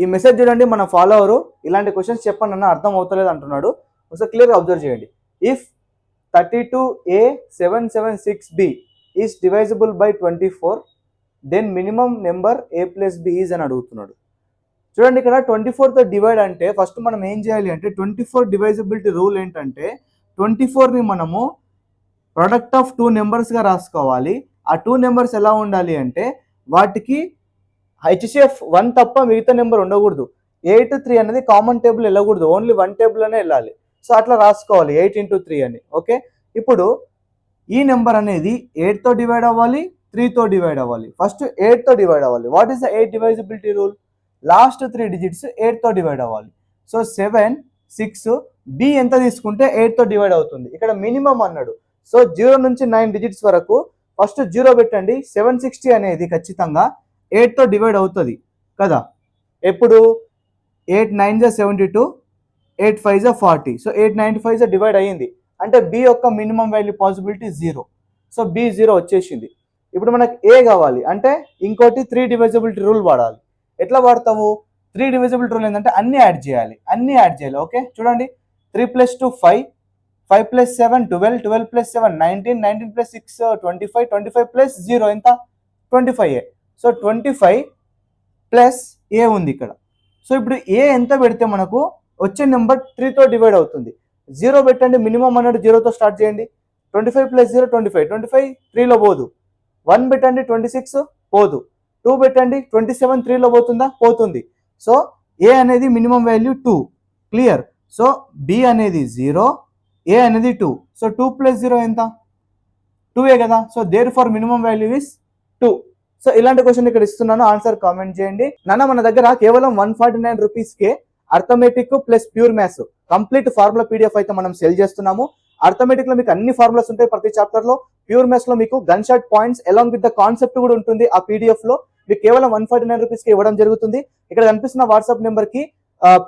ఈ మెసేజ్ చూడండి, మన ఫాలోవర్ ఇలాంటి క్వశ్చన్స్ చెప్పండి అన్న అర్థం అవుతలేదు అంటున్నాడు. ఒకసారి క్లియర్గా అబ్జర్వ్ చేయండి. If 32a776b is divisible by 24 then minimum number a plus b is అని అడుగుతున్నాడు. చూడండి, ఇక్కడ 24తో డివైడ్ అంటే ఫస్ట్ మనం ఏం చేయాలి అంటే 24 డివైజబిలిటీ రూల్ ఏంటంటే 24ని మనము ప్రొడక్ట్ ఆఫ్ 2 నెంబర్స్గా రాసుకోవాలి. ఆ 2 నెంబర్స్ ఎలా ఉండాలి అంటే వాటికి హెచ్సిఎఫ్ 1 తప్ప మిగతా నెంబర్ ఉండకూడదు. 8 3 అనేది కామన్ టేబుల్ వెళ్ళకూడదు, ఓన్లీ 1 టేబుల్ అనే వెళ్ళాలి. సో అట్లా రాసుకోవాలి 8 into 3 అని. ఓకే, ఇప్పుడు ఈ నెంబర్ అనేది 8తో డివైడ్ అవ్వాలి, 3తో డివైడ్ అవ్వాలి. ఫస్ట్ 8తో డివైడ్ అవ్వాలి. What is the 8 divisibility rule? Last 3 digits 8తో డివైడ్ అవ్వాలి. సో 7 6 బి ఎంత తీసుకుంటే 8తో డివైడ్ అవుతుంది. ఇక్కడ మినిమం అన్నాడు. సో 0 నుంచి 9 డిజిట్స్ వరకు ఫస్ట్ 0 పెట్టండి. 760 అనేది ఖచ్చితంగా 8తో డివైడ్ అవుతుంది కదా. ఎప్పుడు 8 9 72, 8 5 40. సో 8 95 డివైడ్ అయ్యింది అంటే బి యొక్క minimum value possibility 0. So B 0 వచ్చేసింది. ఇప్పుడు మనకు ఏ కావాలి అంటే ఇంకోటి 3 డివైజబిలిటీ రూల్ వాడాలి. ఎట్లా వాడతాము? 3 డివైజబిలిటీ రూల్ ఏంటంటే అన్ని యాడ్ చేయాలి. ఓకే, చూడండి, 3 + 2 5, 5 + 7 12, 12 + 7 19, 19 + 6 25, 25 + 0 ఎంత? 25a. సో 25 ప్లస్ ఏ ఉంది ఇక్కడ. సో ఇప్పుడు ఏ ఎంత పెడితే మనకు వచ్చే నెంబర్ 3తో డివైడ్ అవుతుంది? 0 పెట్టండి, మినిమం అన్నట్టు 0తో స్టార్ట్ చేయండి. 25 + 0 25, 25 3లో పోదు. 1 పెట్టండి 26 పోదు. 2 పెట్టండి 27 3లో పోతుందా? పోతుంది. సో ఏ అనేది minimum value 2. Clear. So B అనేది 0, ఏ అనేది 2. సో 2 + 0 ఎంత? 2ఏ కదా. So therefore minimum value is 2. సో ఇలాంటి క్వశ్చన్ ఇక్కడ ఇస్తున్నాను, ఆన్సర్ కామెంట్ చేయండి. నాన్న మన దగ్గర కేవలం 149 రూపీస్కే arithmetic plus pure maths complete formula PDF అయితే మనం సెల్ చేస్తున్నాము. అర్థమెటిక్ లో మీకు అన్ని ఫార్ములాస్ ఉంటాయి ప్రతి చాప్టర్ లో. ప్యూర్ మ్యాథ్స్ లో మీకు gun shot points along with the concept కూడా ఉంటుంది ఆ పీడిఎఫ్ లో. మీకు కేవలం 149 రూపీస్కి ఇవ్వడం జరుగుతుంది. ఇక్కడ కనిపిస్తున్న వాట్సాప్ నెంబర్ కి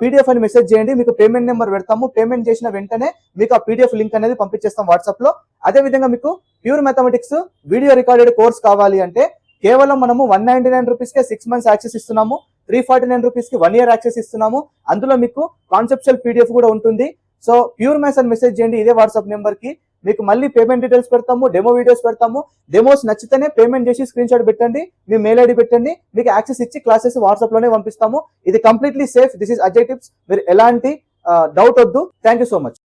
పీడిఎఫ్ అని మెసేజ్ చేయండి, మీకు పేమెంట్ నెంబర్ పెడతాము. పేమెంట్ చేసిన వెంటనే మీకు ఆ పీడిఎఫ్ లింక్ అనేది పంపించేస్తాం వాట్సాప్ లో. అదే విధంగా మీకు pure mathematics video recorded course కావాలి అంటే కేవలం మనము 199 రూపీస్కే 6 months యాక్సెస్ ఇస్తున్నాము. 349 రూపీస్కి 1 year యాక్సెస్ ఇస్తున్నాము. అందులో మీకు కాన్సెప్చువల్ పీడిఎఫ్ కూడా ఉంటుంది. సో ప్యూర్ మ్యాథ్స్ అని మెసేజ్ చేయండి ఇదే వాట్సాప్ నెంబర్ కి. మీకు మళ్ళీ పేమెంట్ డీటెయిల్స్ పెడతాము, డెమో వీడియోస్ పెడతాము. డెమోస్ నచ్చితేనే పేమెంట్ చేసి స్క్రీన్ షాట్ పెట్టండి, మీ మెయిల్ ఐడి పెట్టండి, మీకు యాక్సెస్ ఇచ్చి క్లాసెస్ వాట్సాప్ లోనే పంపిస్తాము. ఇది completely safe. This is Ajay tips. మీరు ఎలాంటి డౌట్ వద్దు. Thank you so much.